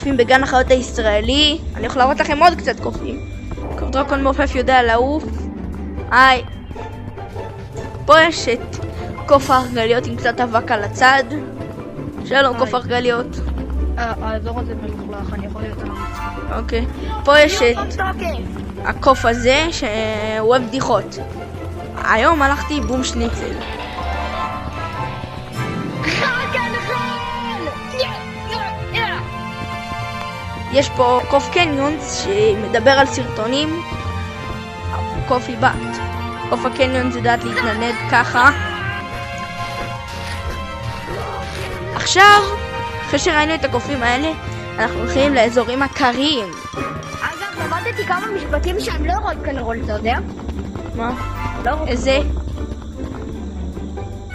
קופים בגן החיות הישראלי. אני יכול להראות לכם עוד קצת קופים. דרקון מעופף יודע לעוף. היי. פה יש את קוף הרגליות עם קצת אבק על הצד. שלום קוף הרגליות. האזור הזה מלוכלך, אני יכול להיות על המצב. אוקיי. פה יש את הקוף הזה שהוא אוהב בדיחות. היום הלכתי בום שניצל. יש פה קוף קניונס שמדבר על סרטונים. קוף היא בת. קוף הקניונס יודעת להתנדנד ככה. עכשיו, אחרי שראינו את הקופים האלה, אנחנו הולכים לאזורים הקרים. אגב, למדתי כמה משפטים שהם לא רואים כנראה, אתה יודע? מה? לא רואים. איזה?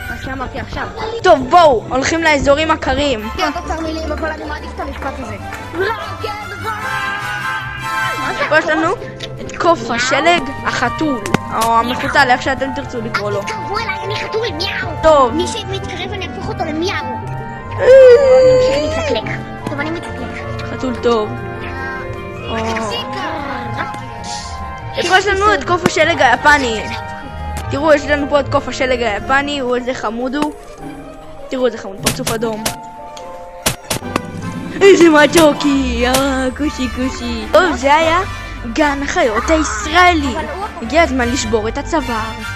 מה שאמרתי עכשיו. טוב, בואו, הולכים לאזורים הקרים. כן, תוצר מילים, אבל אני מעדיף את המשפט הזה. פה יש לנו את קוף השלג, החתול, או המחותל, איך שאתם תרצו לקרוא לו. תבוא אליי, אני חתול, מיאו. טוב. מי שמתקרב אני אהפוך אותו למיאו. טוב, אני מתקלק. חתול טוב. פה יש לנו את קוף השלג היפני. תראו, יש לנו פה את קוף השלג היפני, הוא איזה חמוד הוא. תראו איזה חמוד, פרצוף אדום. איזה מצ'וקי, קושי קושי. טוב, זה היה גן החיות הישראלי. הגיע הזמן לשבור את הצוואר.